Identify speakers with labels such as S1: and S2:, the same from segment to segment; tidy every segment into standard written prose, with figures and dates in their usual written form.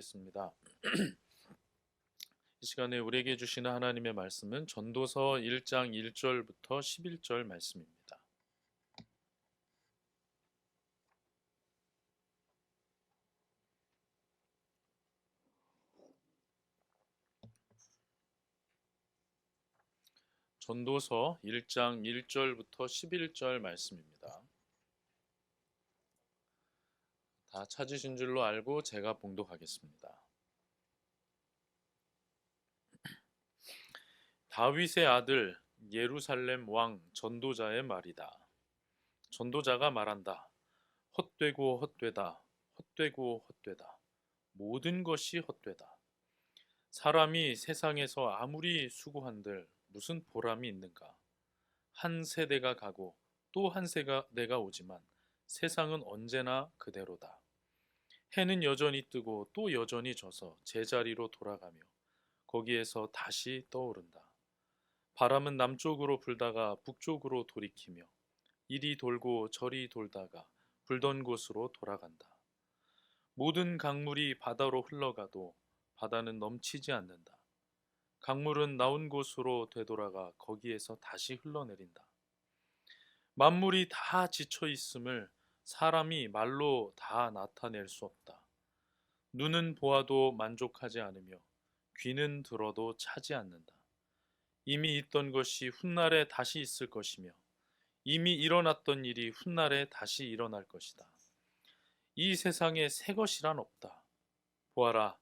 S1: 기도하겠습니다. 이 시간에 우리에게 주시는 하나님의 말씀은 전도서 1장 1절부터 11절 말씀입니다. 전도서 1장 1절부터 11절 말씀입니다. 다 찾으신 줄로 알고 제가 봉독하겠습니다. 다윗의 아들 예루살렘 왕 전도자의 말이다. 전도자가 말한다. 헛되고 헛되다. 헛되고 헛되다. 모든 것이 헛되다. 사람이 세상에서 아무리 수고한들 무슨 보람이 있는가? 한 세대가 가고 또 한 세대가 오지만 세상은 언제나 그대로다. 해는 여전히 뜨고 또 여전히 져서 제자리로 돌아가며 거기에서 다시 떠오른다. 바람은 남쪽으로 불다가 북쪽으로 돌이키며 이리 돌고 저리 돌다가 불던 곳으로 돌아간다. 모든 강물이 바다로 흘러가도 바다는 넘치지 않는다. 강물은 나온 곳으로 되돌아가 거기에서 다시 흘러내린다. 만물이 다 지쳐 있음을 사람이 말로 다 나타낼 수 없다. 눈은 보아도 만족하지 않으며 귀는 들어도 차지 않는다. 이미 있던 것이 훗날에 다시 있을 것이며 이미 일어났던 일이 훗날에 다시 일어날 것이다. 이 세상에 새 것이란 없다. 보아라,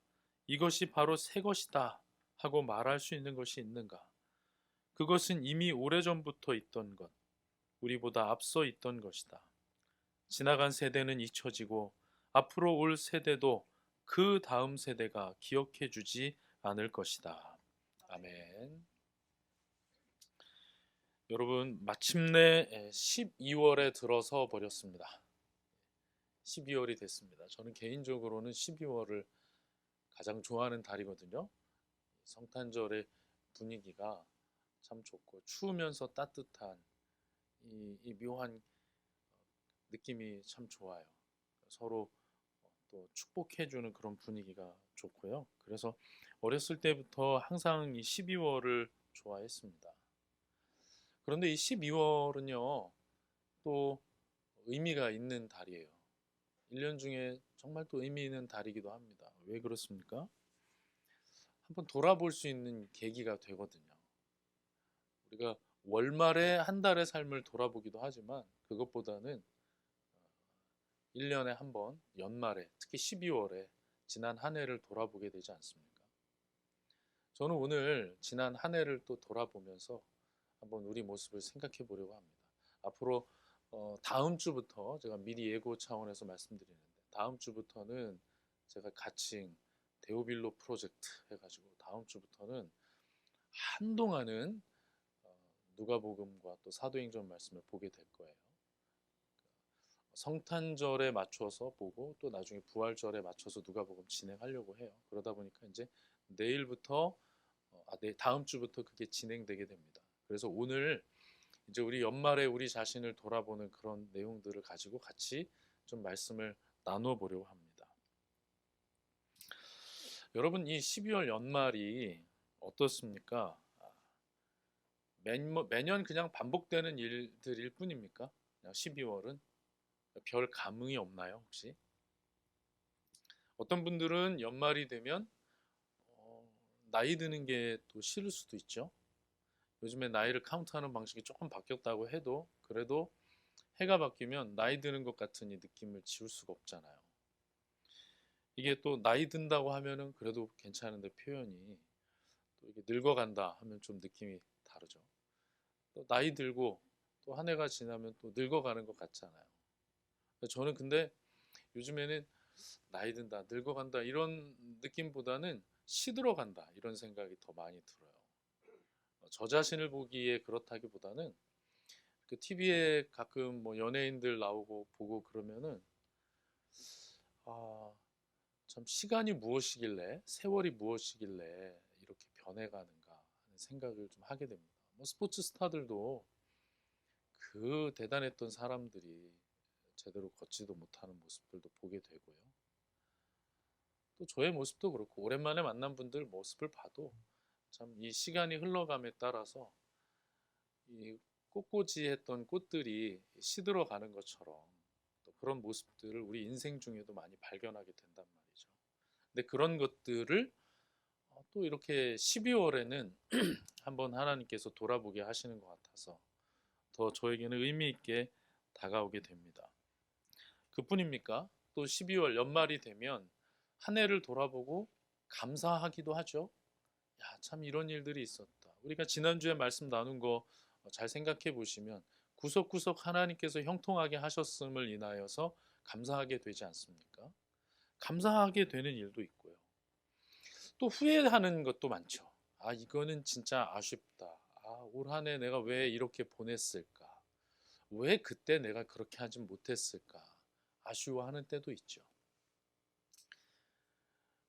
S1: 이것이 바로 새 것이다 하고 말할 수 있는 것이 있는가? 그것은 이미 오래전부터 있던 것, 우리보다 앞서 있던 것이다. 지나간 세대는 잊혀지고 앞으로 올 세대도 그 다음 세대가 기억해 주지 않을 것이다. 아멘. 여러분, 마침내 12월에 들어서 버렸습니다. 12월이 됐습니다. 저는 개인적으로는 12월을 가장 좋아하는 달이거든요. 성탄절의 분위기가 참 좋고 추우면서 따뜻한 이 묘한 느낌이 참 좋아요. 서로 또 축복해주는 그런 분위기가 좋고요. 그래서 어렸을 때부터 항상 이 12월을 좋아했습니다. 그런데 이 12월은요, 또 의미가 있는 달이에요. 1년 중에 정말 또 의미 있는 달이기도 합니다. 왜 그렇습니까? 한번 돌아볼 수 있는 계기가 되거든요. 우리가 월말에 한 달의 삶을 돌아보기도 하지만 그것보다는 1년에 한 번 연말에 특히 12월에 지난 한 해를 돌아보게 되지 않습니까? 저는 오늘 지난 한 해를 또 돌아보면서 한번 우리 모습을 생각해 보려고 합니다. 앞으로 다음 주부터 제가 미리 예고 차원에서 말씀드리는데 다음 주부터는 제가 가칭 데오빌로 프로젝트 해가지고 다음 주부터는 한동안은 누가복음과 또 사도행전 말씀을 보게 될 거예요. 성탄절에 맞춰서 보고 또 나중에 부활절에 맞춰서 누가복음 진행하려고 해요. 그러다 보니까 이제 내일부터 다음 주부터 그게 진행되게 됩니다. 그래서 오늘 이제 우리 연말에 우리 자신을 돌아보는 그런 내용들을 가지고 같이 좀 말씀을 나눠 보려고 합니다. 여러분, 이 12월 연말이 어떻습니까? 매년 그냥 반복되는 일들일 뿐입니까? 12월은 별 감흥이 없나요, 혹시? 어떤 분들은 연말이 되면 나이 드는 게 또 싫을 수도 있죠. 요즘에 나이를 카운트하는 방식이 조금 바뀌었다고 해도 그래도 해가 바뀌면 나이 드는 것 같은 이 느낌을 지울 수가 없잖아요. 이게 또 나이 든다고 하면은 그래도 괜찮은데 표현이 또 이게 늙어간다 하면 좀 느낌이 다르죠. 또 나이 들고 또 한 해가 지나면 또 늙어가는 것 같잖아요. 저는 근데 요즘에는 나이 든다, 늙어간다 이런 느낌보다는 시들어간다 이런 생각이 더 많이 들어요. 저 자신을 보기에 그렇다기보다는 그 TV에 가끔 뭐 연예인들 나오고 보고 그러면은 아, 참 시간이 무엇이길래 세월이 무엇이길래 이렇게 변해가는가 하는 생각을 좀 하게 됩니다. 뭐 스포츠 스타들도 그 대단했던 사람들이 제대로 걷지도 못하는 모습들도 보게 되고요. 또 저의 모습도 그렇고 오랜만에 만난 분들 모습을 봐도 참 이 시간이 흘러감에 따라서 이 꽃꽂이했던 꽃들이 시들어가는 것처럼 또 그런 모습들을 우리 인생 중에도 많이 발견하게 된단 말이죠. 근데 그런 것들을 또 이렇게 12월에는 한번 하나님께서 돌아보게 하시는 것 같아서 더 저에게는 의미 있게 다가오게 됩니다. 그뿐입니까? 또 12월 연말이 되면 한 해를 돌아보고 감사하기도 하죠. 야, 참 이런 일들이 있었다. 우리가 지난주에 말씀 나눈 거 잘 생각해 보시면 구석구석 하나님께서 형통하게 하셨음을 인하여서 감사하게 되지 않습니까? 감사하게 되는 일도 있고요. 또 후회하는 것도 많죠. 아, 이거는 진짜 아쉽다. 아, 올 한 해 내가 왜 이렇게 보냈을까? 왜 그때 내가 그렇게 하지 못했을까? 아쉬워하는 때도 있죠.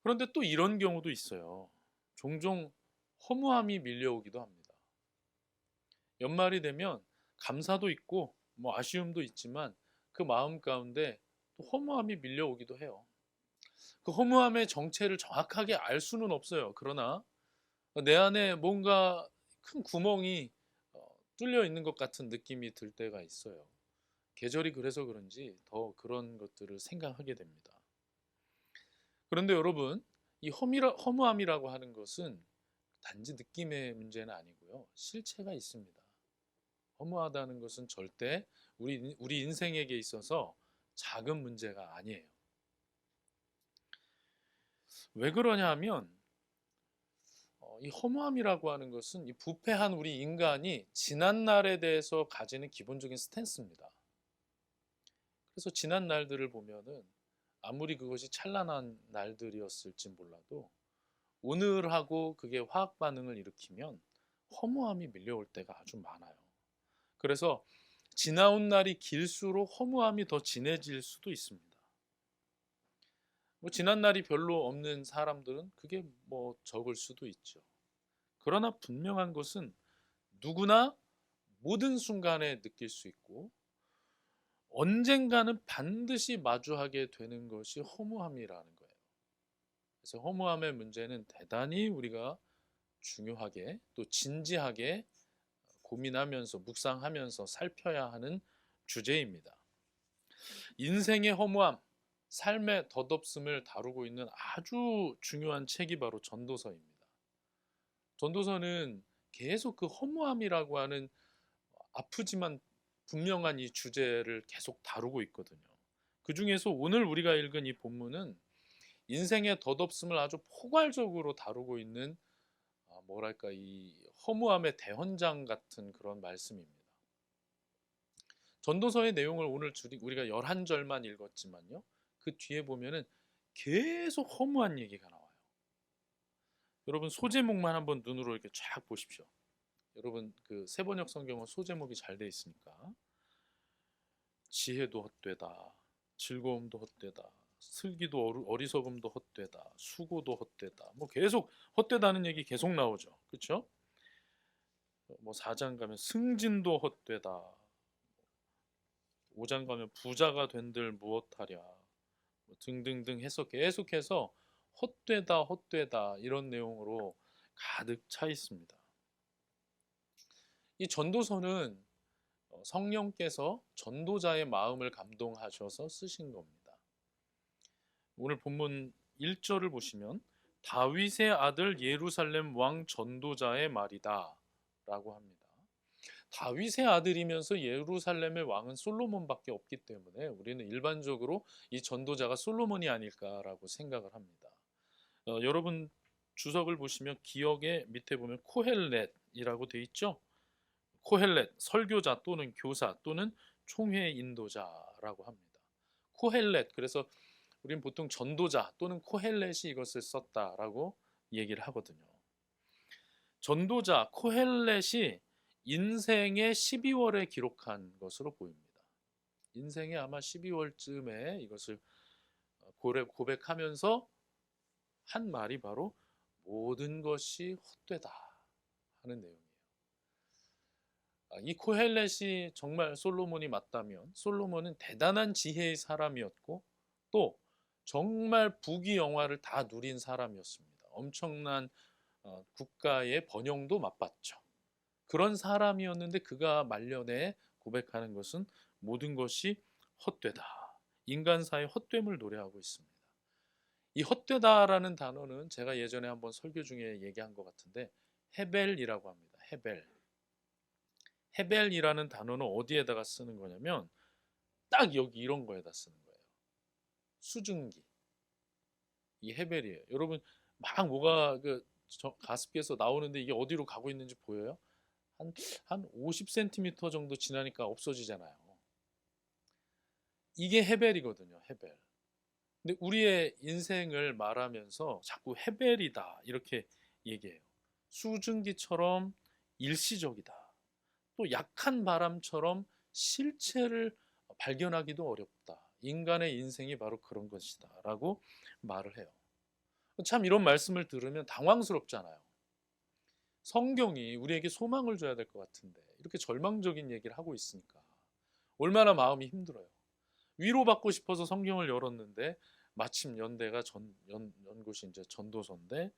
S1: 그런데 또 이런 경우도 있어요. 종종 허무함이 밀려오기도 합니다. 연말이 되면 감사도 있고 뭐 아쉬움도 있지만 그 마음 가운데 또 허무함이 밀려오기도 해요. 그 허무함의 정체를 정확하게 알 수는 없어요. 그러나 내 안에 뭔가 큰 구멍이 뚫려 있는 것 같은 느낌이 들 때가 있어요. 계절이 그래서 그런지 더 그런 것들을 생각하게 됩니다. 그런데 여러분, 이 허무함이라고 하는 것은 단지 느낌의 문제는 아니고요. 실체가 있습니다. 허무하다는 것은 절대 우리 인생에게 있어서 작은 문제가 아니에요. 왜 그러냐 하면 이 허무함이라고 하는 것은 이 부패한 우리 인간이 지난 날에 대해서 가지는 기본적인 스탠스입니다. 그래서 지난 날들을 보면은 아무리 그것이 찬란한 날들이었을지 몰라도 오늘하고 그게 화학 반응을 일으키면 허무함이 밀려올 때가 아주 많아요. 그래서 지나온 날이 길수록 허무함이 더 진해질 수도 있습니다. 뭐 지난 날이 별로 없는 사람들은 그게 뭐 적을 수도 있죠. 그러나 분명한 것은 누구나 모든 순간에 느낄 수 있고 언젠가는 반드시 마주하게 되는 것이 허무함이라는 거예요. 그래서 허무함의 문제는 대단히 우리가 중요하게 또 진지하게 고민하면서 묵상하면서 살펴야 하는 주제입니다. 인생의 허무함, 삶의 덧없음을 다루고 있는 아주 중요한 책이 바로 전도서입니다. 전도서는 계속 그 허무함이라고 하는 아프지만 분명한 이 주제를 계속 다루고 있거든요. 그 중에서 오늘 우리가 읽은 이 본문은 인생의 덧없음을 아주 포괄적으로 다루고 있는 뭐랄까 이 허무함의 대헌장 같은 그런 말씀입니다. 전도서의 내용을 오늘 우리가 11절만 읽었지만요. 그 뒤에 보면은 계속 허무한 얘기가 나와요. 여러분 소제목만 한번 눈으로 이렇게 쫙 보십시오. 여러분 그 세번역 성경은 소제목이 잘 돼 있으니까 지혜도 헛되다, 즐거움도 헛되다, 슬기도 어리석음도 헛되다, 수고도 헛되다. 뭐 계속 헛되다는 얘기 계속 나오죠. 그렇죠? 뭐 4장 가면 승진도 헛되다. 5장 가면 부자가 된들 무엇하랴. 뭐 등등등 해서 계속해서 헛되다 헛되다 이런 내용으로 가득 차 있습니다. 이 전도서는 성령께서 전도자의 마음을 감동하셔서 쓰신 겁니다. 오늘 본문 1절을 보시면 다윗의 아들 예루살렘 왕 전도자의 말이다 라고 합니다. 다윗의 아들이면서 예루살렘의 왕은 솔로몬밖에 없기 때문에 우리는 일반적으로 이 전도자가 솔로몬이 아닐까라고 생각을 합니다. 여러분 주석을 보시면 기역의 밑에 보면 코헬렛이라고 돼 있죠. 코헬렛, 설교자 또는 교사 또는 총회 인도자라고 합니다. 코헬렛, 그래서 우리는 보통 전도자 또는 코헬렛이 이것을 썼다라고 얘기를 하거든요. 전도자 코헬렛이 인생의 12월에 기록한 것으로 보입니다. 인생의 아마 12월쯤에 이것을 고백하면서 한 말이 바로 모든 것이 헛되다 하는 내용이에요. 이 코헬렛이 정말 솔로몬이 맞다면 솔로몬은 대단한 지혜의 사람이었고 또 정말 부귀 영화를 다 누린 사람이었습니다. 엄청난 국가의 번영도 맛봤죠. 그런 사람이었는데 그가 말년에 고백하는 것은 모든 것이 헛되다. 인간사의 헛됨을 노래하고 있습니다. 이 헛되다라는 단어는 제가 예전에 한번 설교 중에 얘기한 것 같은데 헤벨이라고 합니다. 헤벨. 헤벨이라는 단어는 어디에다가 쓰는 거냐면 딱 여기 이런 거에다 쓰는 거예요. 수증기. 이 헤벨이에요. 여러분 막 뭐가 가습기에서 나오는데 이게 어디로 가고 있는지 보여요? 한 50cm 정도 지나니까 없어지잖아요. 이게 헤벨이거든요. 헤벨. 근데 우리의 인생을 말하면서 자꾸 헤벨이다 이렇게 얘기해요. 수증기처럼 일시적이다. 또 약한 바람처럼 실체를 발견하기도 어렵다. 인간의 인생이 바로 그런 것이다 라고 말을 해요. 참 이런 말씀을 들으면 당황스럽잖아요. 성경이 우리에게 소망을 줘야 될 것 같은데 이렇게 절망적인 얘기를 하고 있으니까 얼마나 마음이 힘들어요. 위로받고 싶어서 성경을 열었는데 마침 연 곳이 이제 전도서인데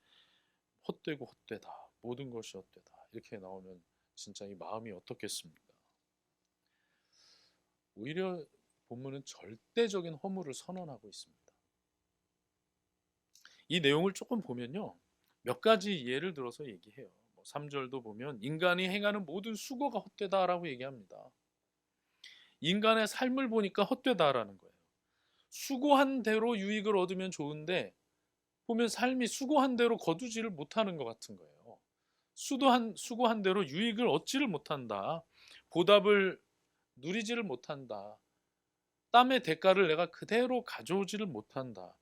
S1: 헛되고 헛되다. 모든 것이 헛되다. 이렇게 나오면 진짜 이 마음이 어떻겠습니까? 오히려 본문은 절대적인 허물을 선언하고 있습니다. 이 내용을 조금 보면요. 몇 가지 예를 들어서 얘기해요. 3절도 보면 인간이 행하는 모든 수고가 헛되다라고 얘기합니다. 인간의 삶을 보니까 헛되다라는 거예요. 수고한 대로 유익을 얻으면 좋은데 보면 삶이 수고한 대로 거두지를 못하는 것 같은 거예요. 수고한 대로 유익을 얻지를 못한다. 보답을 누리지를 못한다. 땀의 대가를 내가 그대로 가져오지를 못한다.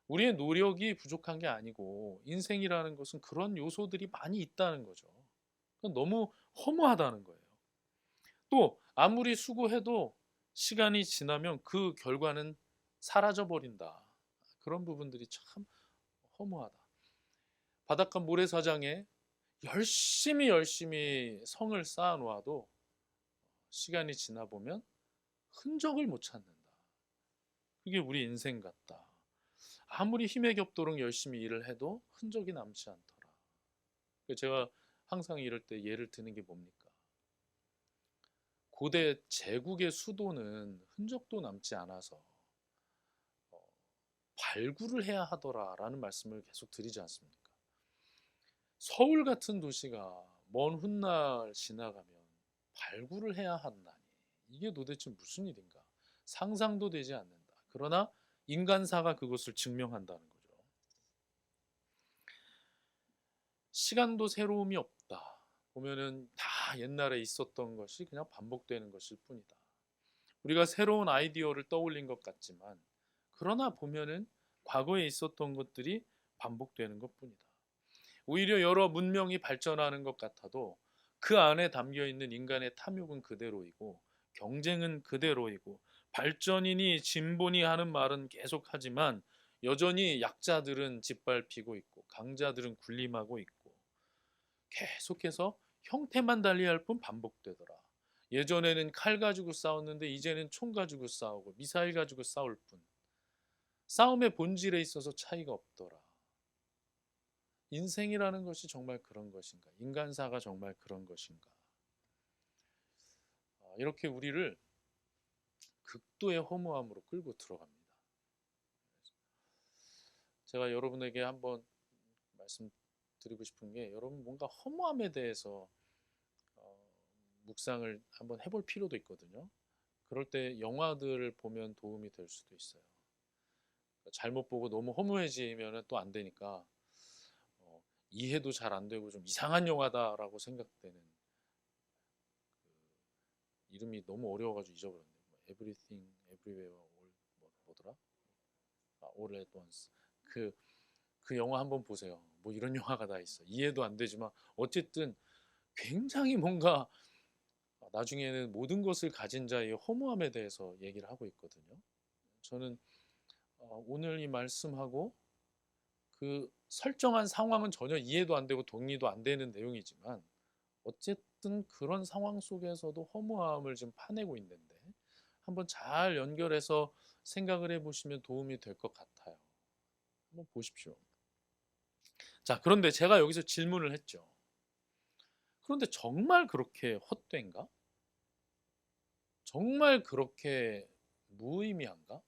S1: 우리의 노력이 부족한 게 아니고 인생이라는 것은 그런 요소들이 많이 있다는 거죠. 너무 허무하다는 거예요. 또 아무리 수고해도 시간이 지나면 그 결과는 사라져 버린다. 그런 부분들이 참 허무하다. 바닷가 모래사장에 열심히 성을 쌓아 놓아도 시간이 지나 보면 흔적을 못 찾는다. 그게 우리 인생 같다. 아무리 힘에 겹도록 열심히 일을 해도 흔적이 남지 않더라. 제가 항상 이럴 때 예를 드는 게 뭡니까? 고대 제국의 수도는 흔적도 남지 않아서 발굴을 해야 하더라라는 말씀을 계속 드리지 않습니까? 서울 같은 도시가 먼 훗날 지나가면 발굴을 해야 한다니 이게 도대체 무슨 일인가? 상상도 되지 않는다. 그러나 인간사가 그것을 증명한다는 거죠. 시간도 새로움이 없다. 보면은 다 옛날에 있었던 것이 그냥 반복되는 것일 뿐이다. 우리가 새로운 아이디어를 떠올린 것 같지만 그러나 보면은 과거에 있었던 것들이 반복되는 것뿐이다. 오히려 여러 문명이 발전하는 것 같아도 그 안에 담겨 있는 인간의 탐욕은 그대로이고 경쟁은 그대로이고 발전이니 진보니 하는 말은 계속하지만 여전히 약자들은 짓밟히고 있고 강자들은 군림하고 있고 계속해서 형태만 달리할 뿐 반복되더라. 예전에는 칼 가지고 싸웠는데 이제는 총 가지고 싸우고 미사일 가지고 싸울 뿐. 싸움의 본질에 있어서 차이가 없더라. 인생이라는 것이 정말 그런 것인가? 인간사가 정말 그런 것인가? 이렇게 우리를 극도의 허무함으로 끌고 들어갑니다. 제가 여러분에게 한번 말씀드리고 싶은 게 여러분 뭔가 허무함에 대해서 묵상을 한번 해볼 필요도 있거든요. 그럴 때 영화들을 보면 도움이 될 수도 있어요. 잘못 보고 너무 허무해지면 또 안 되니까 이해도 잘 안 되고 좀 이상한 영화다라고 생각되는 이름이 너무 어려워가지고 잊어버렸네요. Everything, Everywhere, All 뭐더라? All at Once. 그 영화 한번 보세요. 뭐 이런 영화가 다 있어. 이해도 안 되지만 어쨌든 굉장히 뭔가 나중에는 모든 것을 가진 자의 허무함에 대해서 얘기를 하고 있거든요. 저는 오늘 이 말씀하고 그 설정한 상황은 전혀 이해도 안 되고 동의도 안 되는 내용이지만 어쨌든 그런 상황 속에서도 허무함을 좀 파내고 있는데 한번 잘 연결해서 생각을 해보시면 도움이 될 것 같아요. 한번 보십시오. 자, 그런데 제가 여기서 질문을 했죠. 그런데 정말 그렇게 헛된가? 정말 그렇게 무의미한가?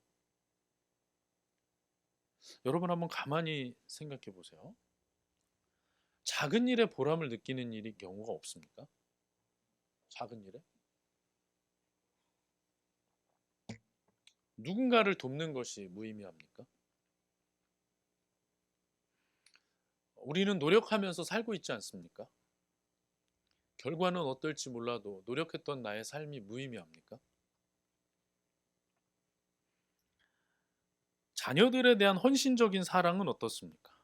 S1: 여러분 한번 가만히 생각해 보세요. 작은 일에 보람을 느끼는 일이 경우가 없습니까? 작은 일에? 누군가를 돕는 것이 무의미합니까? 우리는 노력하면서 살고 있지 않습니까? 결과는 어떨지 몰라도 노력했던 나의 삶이 무의미합니까? 자녀들에 대한 헌신적인 사랑은 어떻습니까?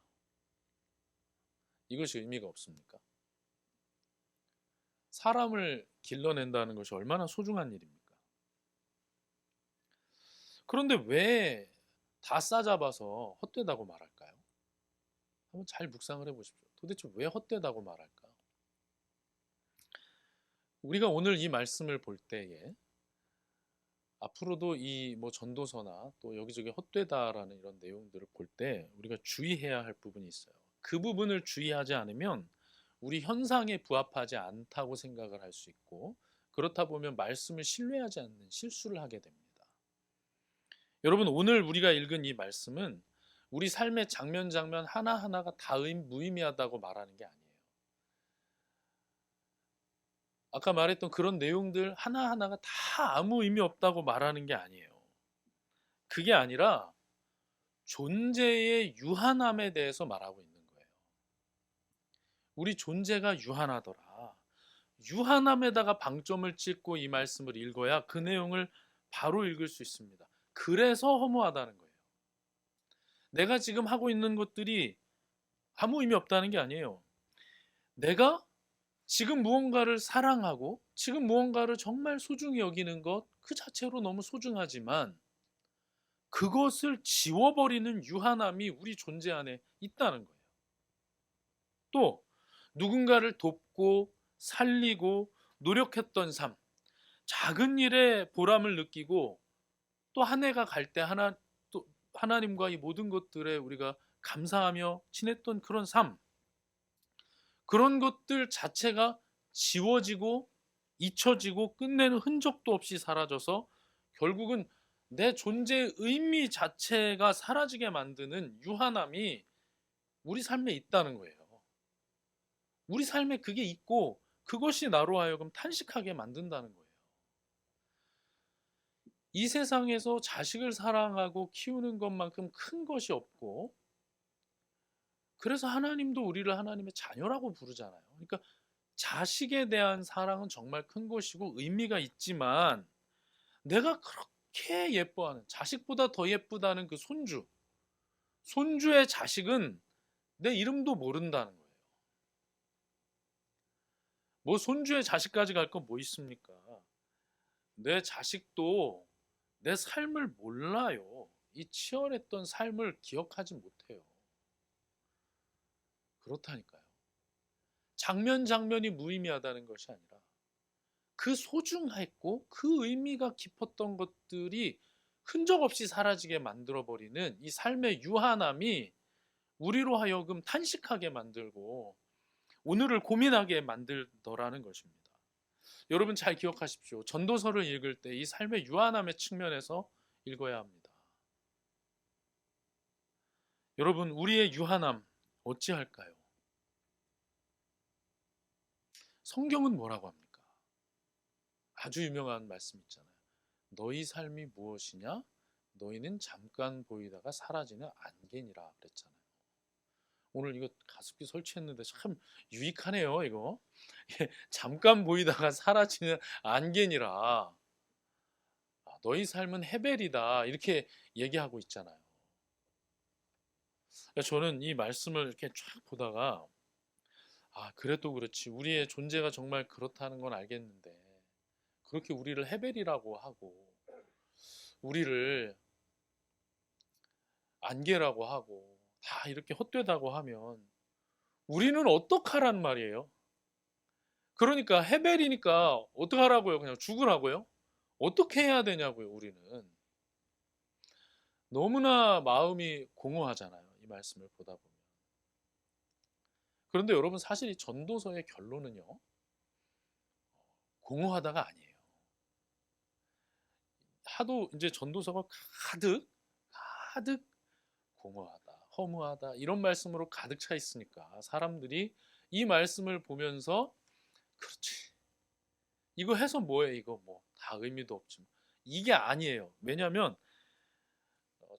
S1: 이것이 의미가 없습니까? 사람을 길러낸다는 것이 얼마나 소중한 일입니까? 그런데 왜 다 싸잡아서 헛되다고 말할까요? 한번 잘 묵상을 해보십시오. 도대체 왜 헛되다고 말할까? 우리가 오늘 이 말씀을 볼 때에 앞으로도 이 뭐 전도서나 또 여기저기 헛되다라는 이런 내용들을 볼 때 우리가 주의해야 할 부분이 있어요. 그 부분을 주의하지 않으면 우리 현상에 부합하지 않다고 생각을 할 수 있고, 그렇다 보면 말씀을 신뢰하지 않는 실수를 하게 됩니다. 여러분, 오늘 우리가 읽은 이 말씀은 우리 삶의 장면 장면 하나하나가 다 무의미하다고 말하는 게 아니에요. 아까 말했던 그런 내용들 하나하나가 다 아무 의미 없다고 말하는 게 아니에요. 그게 아니라 존재의 유한함에 대해서 말하고 있는 거예요. 우리 존재가 유한하더라. 유한함에다가 방점을 찍고 이 말씀을 읽어야 그 내용을 바로 읽을 수 있습니다. 그래서 허무하다는 거예요. 내가 지금 하고 있는 것들이 아무 의미 없다는 게 아니에요. 내가 지금 무언가를 사랑하고 지금 무언가를 정말 소중히 여기는 것 그 자체로 너무 소중하지만 그것을 지워버리는 유한함이 우리 존재 안에 있다는 거예요. 또 누군가를 돕고 살리고 노력했던 삶, 작은 일에 보람을 느끼고 또 한 해가 갈 때 또 하나님과 이 모든 것들에 우리가 감사하며 지냈던 그런 삶, 그런 것들 자체가 지워지고 잊혀지고 끝내는 흔적도 없이 사라져서 결국은 내 존재의 의미 자체가 사라지게 만드는 유한함이 우리 삶에 있다는 거예요. 우리 삶에 그게 있고 그것이 나로 하여금 탄식하게 만든다는 거예요. 이 세상에서 자식을 사랑하고 키우는 것만큼 큰 것이 없고, 그래서 하나님도 우리를 하나님의 자녀라고 부르잖아요. 그러니까 자식에 대한 사랑은 정말 큰 것이고 의미가 있지만, 내가 그렇게 예뻐하는, 자식보다 더 예쁘다는 그 손주의 자식은 내 이름도 모른다는 거예요. 뭐 손주의 자식까지 갈 건 뭐 있습니까? 내 자식도 내 삶을 몰라요. 이 치열했던 삶을 기억하지 못해요. 그렇다니까요. 장면 장면이 무의미하다는 것이 아니라 그 소중했고 그 의미가 깊었던 것들이 흔적 없이 사라지게 만들어버리는 이 삶의 유한함이 우리로 하여금 탄식하게 만들고 오늘을 고민하게 만들더라는 것입니다. 여러분 잘 기억하십시오. 전도서를 읽을 때 이 삶의 유한함의 측면에서 읽어야 합니다. 여러분, 우리의 유한함 어찌할까요? 성경은 뭐라고 합니까? 아주 유명한 말씀 있잖아요. 너희 삶이 무엇이냐? 너희는 잠깐 보이다가 사라지는 안개니라 그랬잖아요. 오늘 이거 가습기 설치했는데 참 유익하네요, 이거. 잠깐 보이다가 사라지는 안개니라. 너희 삶은 헤벨이다. 이렇게 얘기하고 있잖아요. 저는 이 말씀을 이렇게 쫙 보다가 그래도 그렇지. 우리의 존재가 정말 그렇다는 건 알겠는데 그렇게 우리를 헤벨이라고 하고 우리를 안개라고 하고 다 이렇게 헛되다고 하면 우리는 어떡하란 말이에요? 그러니까 헤벨이니까 어떡하라고요? 그냥 죽으라고요? 어떻게 해야 되냐고요, 우리는. 너무나 마음이 공허하잖아요, 이 말씀을 보다 보면. 그런데 여러분, 사실 이 전도서의 결론은요, 공허하다가 아니에요. 하도 이제 전도서가 가득 공허하다, 허무하다 이런 말씀으로 가득 차 있으니까 사람들이 이 말씀을 보면서 그렇지, 이거 해서 뭐해, 이거 뭐 다 의미도 없지 뭐. 이게 아니에요. 왜냐하면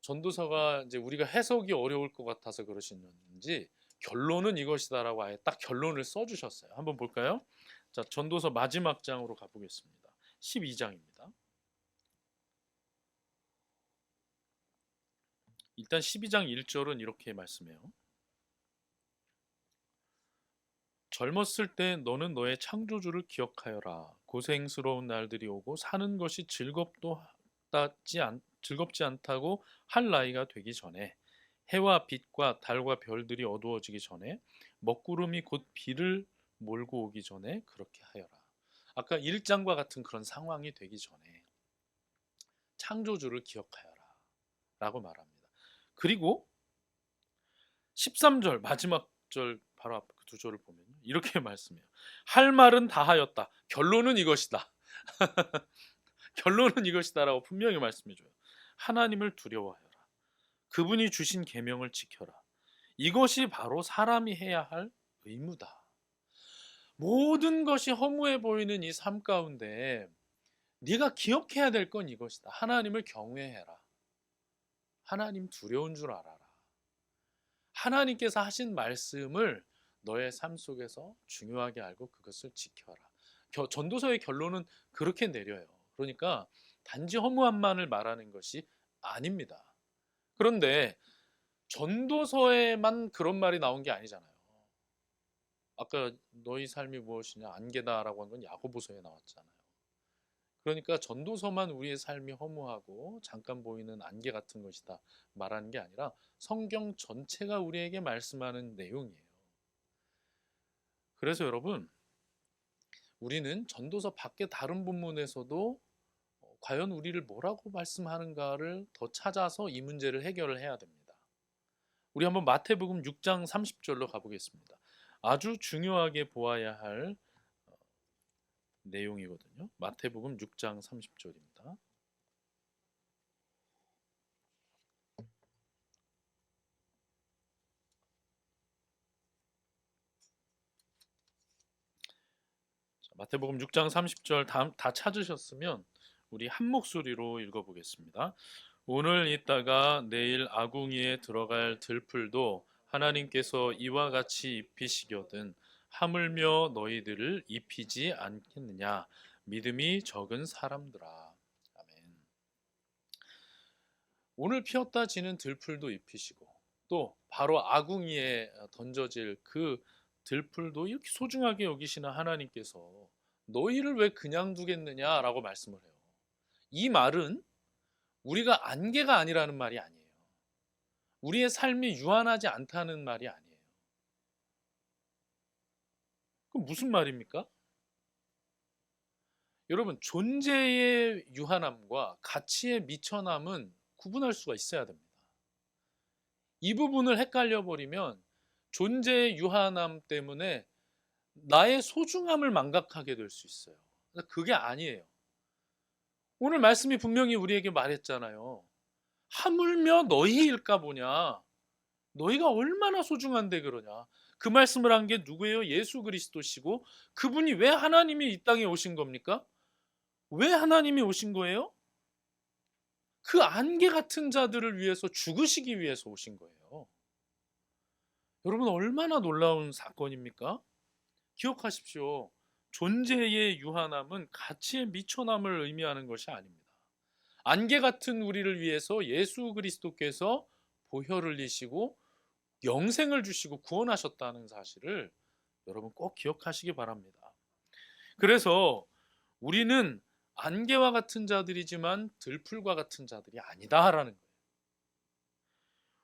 S1: 전도서가 이제 우리가 해석이 어려울 것 같아서 그러시는지 결론은 이것이다라고 아예 딱 결론을 써주셨어요. 한번 볼까요? 자, 전도서 마지막 장으로 가보겠습니다. 12장입니다. 일단 12장 1절은 이렇게 말씀해요. 젊었을 때 너는 너의 창조주를 기억하여라. 고생스러운 날들이 오고 사는 것이 즐겁지 않다고 할 나이가 되기 전에, 해와 빛과 달과 별들이 어두워지기 전에, 먹구름이 곧 비를 몰고 오기 전에 그렇게 하여라. 아까 1장과 같은 그런 상황이 되기 전에 창조주를 기억하여라 라고 말합니다. 그리고 13절 마지막 절 바로 앞 그 두 절을 보면 이렇게 말씀해요. 할 말은 다 하였다. 결론은 이것이다. 결론은 이것이다라고 분명히 말씀해줘요. 하나님을 두려워하여라. 그분이 주신 계명을 지켜라. 이것이 바로 사람이 해야 할 의무다. 모든 것이 허무해 보이는 이 삶 가운데 네가 기억해야 될 건 이것이다. 하나님을 경외해라. 하나님 두려운 줄 알아라. 하나님께서 하신 말씀을 너의 삶 속에서 중요하게 알고 그것을 지켜라. 전도서의 결론은 그렇게 내려요. 그러니까 단지 허무함만을 말하는 것이 아닙니다. 그런데 전도서에만 그런 말이 나온 게 아니잖아요. 아까 너희 삶이 무엇이냐 안개다라고 한 건 야고보서에 나왔잖아요. 그러니까 전도서만 우리의 삶이 허무하고 잠깐 보이는 안개 같은 것이다 말하는 게 아니라 성경 전체가 우리에게 말씀하는 내용이에요. 그래서 여러분, 우리는 전도서 밖에 다른 본문에서도 과연 우리를 뭐라고 말씀하는가를 더 찾아서 이 문제를 해결을 해야 됩니다. 우리 한번 마태복음 6장 30절로 가보겠습니다. 아주 중요하게 보아야 할 내용이거든요. 마태복음 6장 30절입니다. 마태복음 6장 30절 다 찾으셨으면 우리 한 목소리로 읽어보겠습니다. 오늘 있다가 내일 아궁이에 들어갈 들풀도 하나님께서 이와 같이 입히시거든 하물며 너희들을 입히지 않겠느냐. 믿음이 적은 사람들아. 아멘. 오늘 피었다 지는 들풀도 입히시고 또 바로 아궁이에 던져질 그 들풀도 이렇게 소중하게 여기시는 하나님께서 너희를 왜 그냥 두겠느냐라고 말씀을 해요. 이 말은 우리가 안개가 아니라는 말이 아니에요. 우리의 삶이 유한하지 않다는 말이 아니에요. 그럼 무슨 말입니까? 여러분, 존재의 유한함과 가치의 미천함은 구분할 수가 있어야 됩니다. 이 부분을 헷갈려 버리면 존재의 유한함 때문에 나의 소중함을 망각하게 될 수 있어요. 그게 아니에요. 오늘 말씀이 분명히 우리에게 말했잖아요. 하물며 너희일까 보냐. 너희가 얼마나 소중한데 그러냐. 그 말씀을 한 게 누구예요? 예수 그리스도시고 그분이 왜 하나님이 이 땅에 오신 겁니까? 왜 하나님이 오신 거예요? 그 안개 같은 자들을 위해서 죽으시기 위해서 오신 거예요. 여러분, 얼마나 놀라운 사건입니까? 기억하십시오. 존재의 유한함은 가치의 미천함을 의미하는 것이 아닙니다. 안개 같은 우리를 위해서 예수 그리스도께서 보혈을 흘리시고 영생을 주시고 구원하셨다는 사실을 여러분 꼭 기억하시기 바랍니다. 그래서 우리는 안개와 같은 자들이지만 들풀과 같은 자들이 아니다라는 거예요.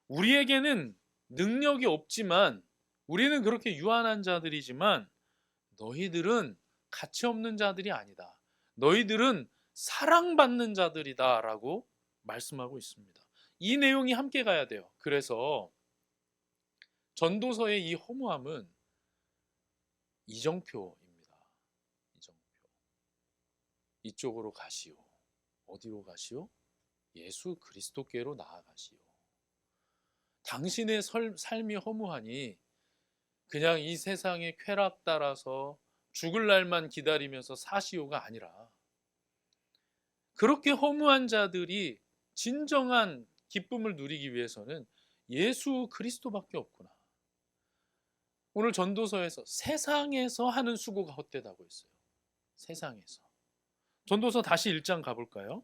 S1: 우리에게는 능력이 없지만 우리는 그렇게 유한한 자들이지만 너희들은 가치 없는 자들이 아니다. 너희들은 사랑받는 자들이다라고 말씀하고 있습니다. 이 내용이 함께 가야 돼요. 그래서 전도서의 이 허무함은 이정표입니다. 이정표. 이쪽으로 가시오. 어디로 가시오? 예수 그리스도께로 나아가시오. 당신의 삶이 허무하니 그냥 이 세상의 쾌락 따라서 죽을 날만 기다리면서 사시오가 아니라, 그렇게 허무한 자들이 진정한 기쁨을 누리기 위해서는 예수 그리스도밖에 없구나. 오늘 전도서에서 세상에서 하는 수고가 헛되다고 했어요. 세상에서. 전도서 다시 1장 가볼까요?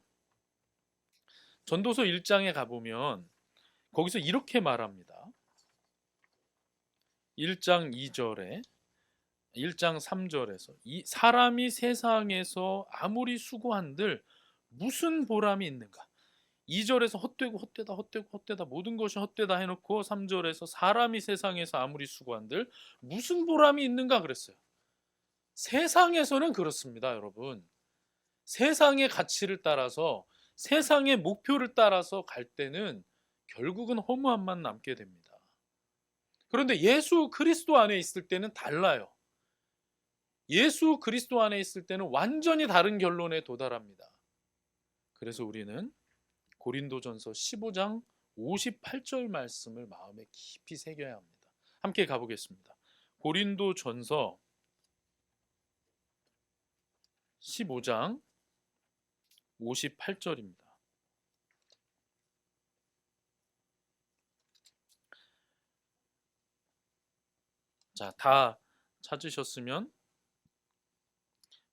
S1: 전도서 1장에 가보면 거기서 이렇게 말합니다. 1장 2절에 1장 3절에서 이 사람이 세상에서 아무리 수고한들 무슨 보람이 있는가? 2절에서 헛되고 헛되다 헛되고 헛되다 모든 것이 헛되다 해놓고 3절에서 사람이 세상에서 아무리 수고한들 무슨 보람이 있는가 그랬어요. 세상에서는 그렇습니다, 여러분. 세상의 가치를 따라서 세상의 목표를 따라서 갈 때는 결국은 허무함만 남게 됩니다. 그런데 예수 그리스도 안에 있을 때는 달라요. 예수 그리스도 안에 있을 때는 완전히 다른 결론에 도달합니다. 그래서 우리는 고린도전서 15장 58절 말씀을 마음에 깊이 새겨야 합니다. 함께 가보겠습니다. 고린도전서 15장 58절입니다. 자, 다 찾으셨으면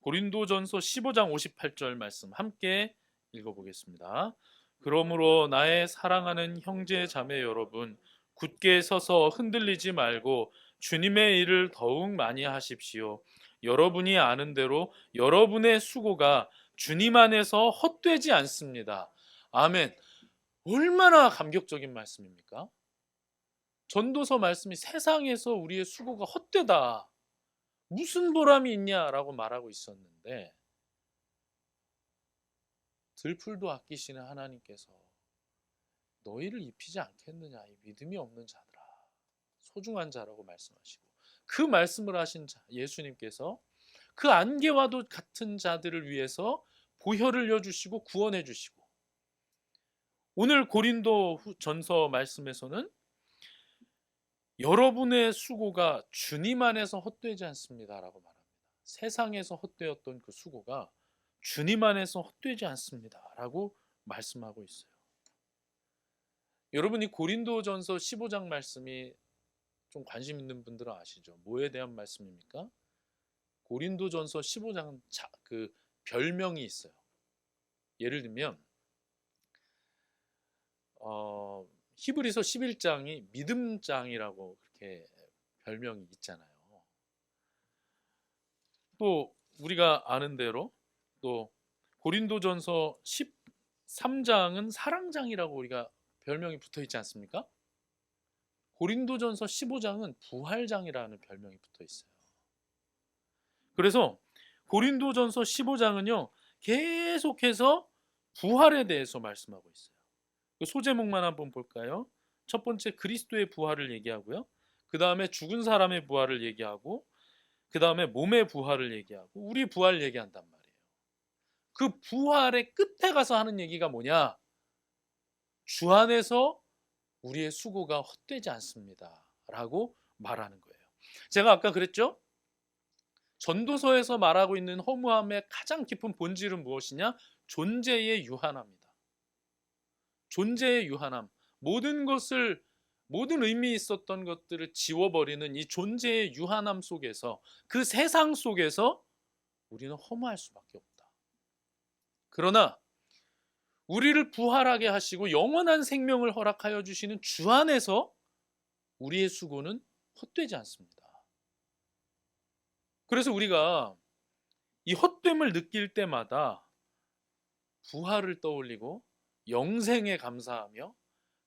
S1: 고린도전서 15장 58절 말씀 함께 읽어보겠습니다. 그러므로 나의 사랑하는 형제 자매 여러분, 굳게 서서 흔들리지 말고 주님의 일을 더욱 많이 하십시오. 여러분이 아는 대로 여러분의 수고가 주님 안에서 헛되지 않습니다. 아멘. 얼마나 감격적인 말씀입니까? 전도서 말씀이 세상에서 우리의 수고가 헛되다, 무슨 보람이 있냐라고 말하고 있었는데, 들풀도 아끼시는 하나님께서 너희를 입히지 않겠느냐, 이 믿음이 없는 자들아, 소중한 자라고 말씀하시고, 그 말씀을 하신 예수님께서 그 안개와도 같은 자들을 위해서 보혈을 여주시고 구원해 주시고, 오늘 고린도 전서 말씀에서는 여러분의 수고가 주님 안에서 헛되지 않습니다라고 말합니다. 세상에서 헛되었던 그 수고가 주님 안에서 헛되지 않습니다라고 말씀하고 있어요. 여러분이 고린도전서 15장 말씀이 좀 관심 있는 분들은 아시죠? 뭐에 대한 말씀입니까? 고린도전서 15장 그 별명이 있어요. 예를 들면 히브리서 11장이 믿음장이라고 그렇게 별명이 있잖아요. 또 우리가 아는 대로 또 고린도전서 13장은 사랑장이라고 우리가 별명이 붙어 있지 않습니까? 고린도전서 15장은 부활장이라는 별명이 붙어 있어요. 그래서 고린도전서 15장은요, 계속해서 부활에 대해서 말씀하고 있어요. 소제목만 한번 볼까요? 첫 번째 그리스도의 부활을 얘기하고요. 그 다음에 죽은 사람의 부활을 얘기하고, 그 다음에 몸의 부활을 얘기하고, 우리 부활 얘기한단 말이에요. 그 부활의 끝에 가서 하는 얘기가 뭐냐? 주 안에서 우리의 수고가 헛되지 않습니다 라고 말하는 거예요. 제가 아까 그랬죠? 전도서에서 말하고 있는 허무함의 가장 깊은 본질은 무엇이냐? 존재의 유한함이다. 존재의 유한함, 모든 의미 있었던 것들을 지워버리는 이 존재의 유한함 속에서, 그 세상 속에서 우리는 허무할 수밖에 없다. 그러나 우리를 부활하게 하시고 영원한 생명을 허락하여 주시는 주 안에서 우리의 수고는 헛되지 않습니다. 그래서 우리가 이 헛됨을 느낄 때마다 부활을 떠올리고 영생에 감사하며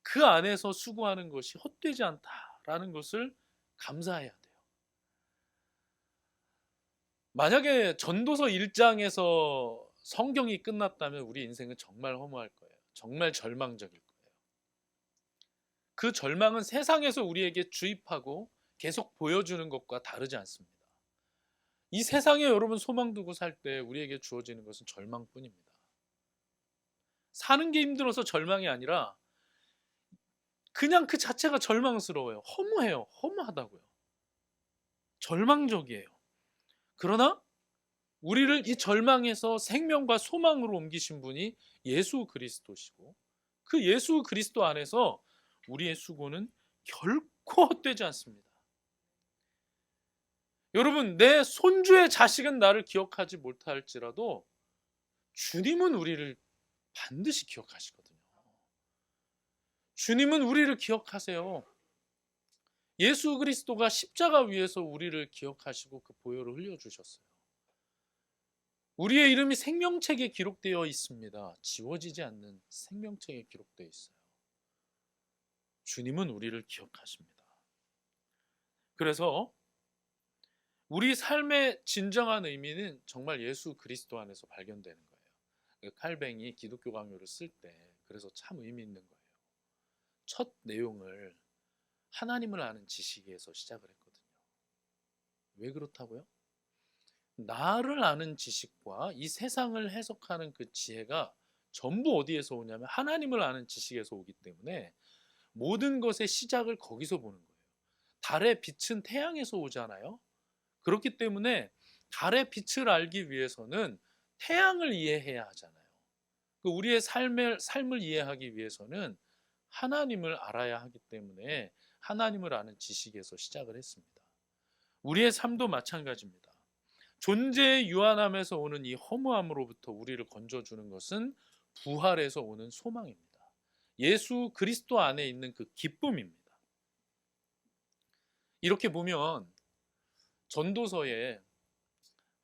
S1: 그 안에서 수고하는 것이 헛되지 않다라는 것을 감사해야 돼요. 만약에 전도서 1장에서 성경이 끝났다면 우리 인생은 정말 허무할 거예요. 정말 절망적일 거예요. 그 절망은 세상에서 우리에게 주입하고 계속 보여주는 것과 다르지 않습니다. 이 세상에 여러분 소망 두고 살 때 우리에게 주어지는 것은 절망뿐입니다. 사는 게 힘들어서 절망이 아니라 그냥 그 자체가 절망스러워요. 허무해요. 허무하다고요. 절망적이에요. 그러나 우리를 이 절망에서 생명과 소망으로 옮기신 분이 예수 그리스도시고, 그 예수 그리스도 안에서 우리의 수고는 결코 헛되지 않습니다. 여러분, 내 손주의 자식은 나를 기억하지 못할지라도 주님은 우리를 반드시 기억하시거든요. 주님은 우리를 기억하세요. 예수 그리스도가 십자가 위에서 우리를 기억하시고 그 보혈을 흘려주셨어요. 우리의 이름이 생명책에 기록되어 있습니다. 지워지지 않는 생명책에 기록되어 있어요. 주님은 우리를 기억하십니다. 그래서 우리 삶의 진정한 의미는 정말 예수 그리스도 안에서 발견되는 거예요. 칼뱅이 기독교 강요를 쓸 때 그래서 참 의미 있는 거예요. 첫 내용을 하나님을 아는 지식에서 시작을 했거든요. 왜 그렇다고요? 나를 아는 지식과 이 세상을 해석하는 그 지혜가 전부 어디에서 오냐면 하나님을 아는 지식에서 오기 때문에 모든 것의 시작을 거기서 보는 거예요. 달의 빛은 태양에서 오잖아요. 그렇기 때문에 달의 빛을 알기 위해서는 태양을 이해해야 하잖아요. 우리의 삶을 이해하기 위해서는 하나님을 알아야 하기 때문에 하나님을 아는 지식에서 시작을 했습니다. 우리의 삶도 마찬가지입니다. 존재의 유한함에서 오는 이 허무함으로부터 우리를 건져주는 것은 부활에서 오는 소망입니다. 예수 그리스도 안에 있는 그 기쁨입니다. 이렇게 보면 전도서에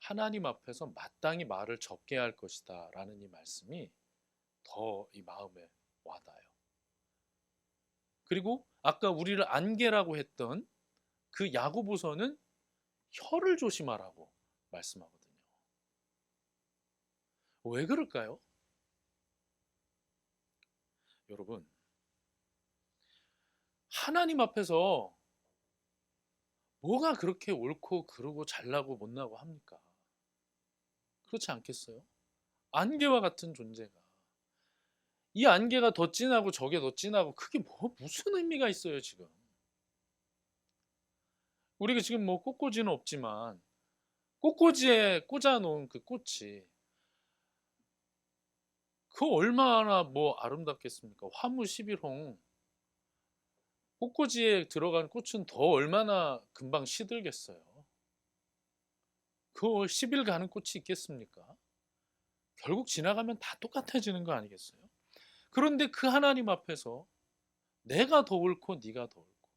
S1: 하나님 앞에서 마땅히 말을 적게 할 것이다 라는 이 말씀이 더 이 마음에 와닿아요. 그리고 아까 우리를 안개라고 했던 그 야고보서는 혀를 조심하라고 말씀하거든요. 왜 그럴까요? 여러분, 하나님 앞에서 뭐가 그렇게 옳고 그르고 잘나고 못나고 합니까? 그렇지 않겠어요? 안개와 같은 존재가, 이 안개가 더 진하고 저게 더 진하고 그게 무슨 의미가 있어요 지금? 우리가 지금 뭐 꽃꽂이는 없지만 꽃꽂이에 꽂아놓은 그 꽃이 그 얼마나 뭐 아름답겠습니까? 화무 11홍 꽃꽂이에 들어간 꽃은 더 얼마나 금방 시들겠어요. 그 10일 가는 꽃이 있겠습니까? 결국 지나가면 다 똑같아지는 거 아니겠어요? 그런데 그 하나님 앞에서 내가 더 옳고 네가 더 옳고,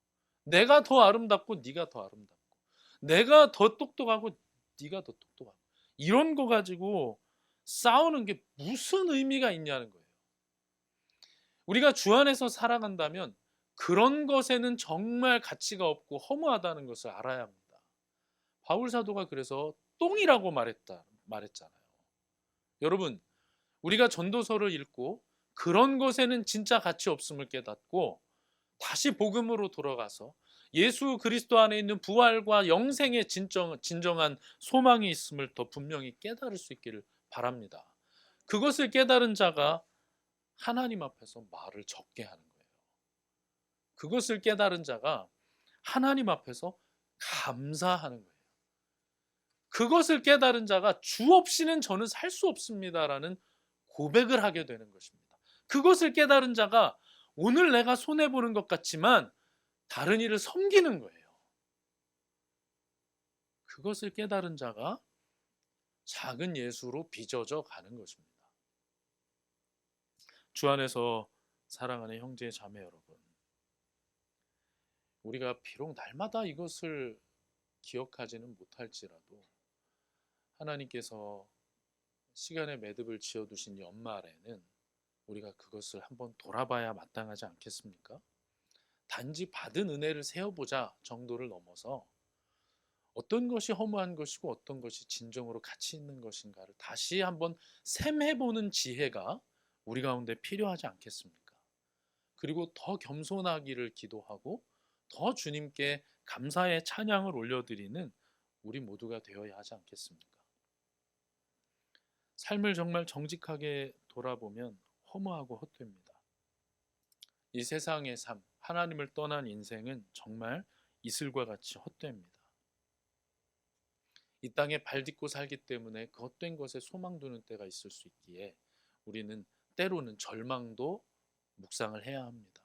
S1: 내가 더 아름답고 네가 더 아름답고, 내가 더 똑똑하고 네가 더 똑똑하고, 이런 거 가지고 싸우는 게 무슨 의미가 있냐는 거예요. 우리가 주 안에서 살아간다면 그런 것에는 정말 가치가 없고 허무하다는 것을 알아야 합니다. 바울 사도가 그래서 똥이라고 말했잖아요. 여러분, 우리가 전도서를 읽고 그런 것에는 진짜 가치 없음을 깨닫고 다시 복음으로 돌아가서 예수 그리스도 안에 있는 부활과 영생의 진정한 소망이 있음을 더 분명히 깨달을 수 있기를 바랍니다. 그것을 깨달은 자가 하나님 앞에서 말을 적게 하는 거예요. 그것을 깨달은 자가 하나님 앞에서 감사하는 거예요. 그것을 깨달은 자가 주 없이는 저는 살 수 없습니다라는 고백을 하게 되는 것입니다. 그것을 깨달은 자가 오늘 내가 손해보는 것 같지만 다른 이를 섬기는 거예요. 그것을 깨달은 자가 작은 예수로 빚어져 가는 것입니다. 주 안에서 사랑하는 형제 자매 여러분, 우리가 비록 날마다 이것을 기억하지는 못할지라도 하나님께서 시간의 매듭을 지어두신 연말에는 우리가 그것을 한번 돌아봐야 마땅하지 않겠습니까? 단지 받은 은혜를 세어보자 정도를 넘어서 어떤 것이 허무한 것이고 어떤 것이 진정으로 가치 있는 것인가를 다시 한번 셈해보는 지혜가 우리 가운데 필요하지 않겠습니까? 그리고 더 겸손하기를 기도하고 더 주님께 감사의 찬양을 올려드리는 우리 모두가 되어야 하지 않겠습니까? 삶을 정말 정직하게 돌아보면 허무하고 헛됩니다. 이 세상의 삶, 하나님을 떠난 인생은 정말 이슬과 같이 헛됩니다. 이 땅에 발 딛고 살기 때문에 그 헛된 것에 소망 두는 때가 있을 수 있기에 우리는 때로는 절망도 묵상을 해야 합니다.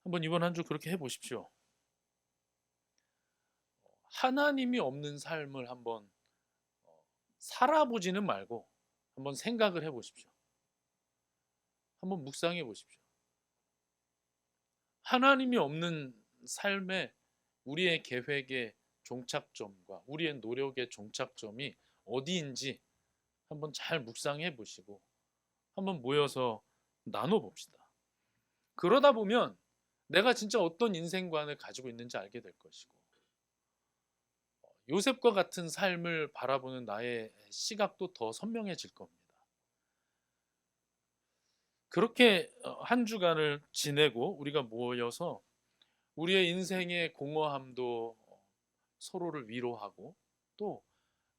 S1: 한번 이번 한 주 그렇게 해보십시오. 하나님이 없는 삶을 한번 살아보지는 말고 한번 생각을 해보십시오. 한번 묵상해 보십시오. 하나님이 없는 삶에 우리의 계획의 종착점과 우리의 노력의 종착점이 어디인지 한번 잘 묵상해 보시고 한번 모여서 나눠 봅시다. 그러다 보면 내가 진짜 어떤 인생관을 가지고 있는지 알게 될 것이고 요셉과 같은 삶을 바라보는 나의 시각도 더 선명해질 겁니다. 그렇게 한 주간을 지내고 우리가 모여서 우리의 인생의 공허함도 서로를 위로하고 또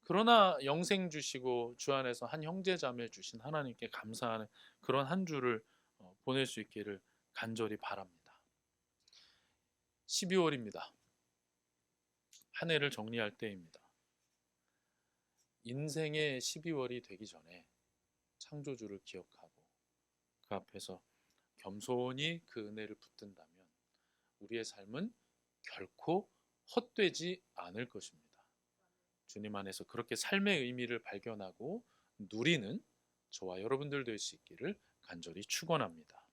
S1: 그러나 영생 주시고 주 안에서 한 형제 자매 주신 하나님께 감사하는 그런 한 주를 보낼 수 있기를 간절히 바랍니다. 12월입니다. 한 해를 정리할 때입니다. 인생의 12월이 되기 전에 창조주를 기억하고 그 앞에서 겸손히 그 은혜를 붙든다면 우리의 삶은 결코 헛되지 않을 것입니다. 주님 안에서 그렇게 삶의 의미를 발견하고 누리는 저와 여러분들 될 수 있기를 간절히 축원합니다.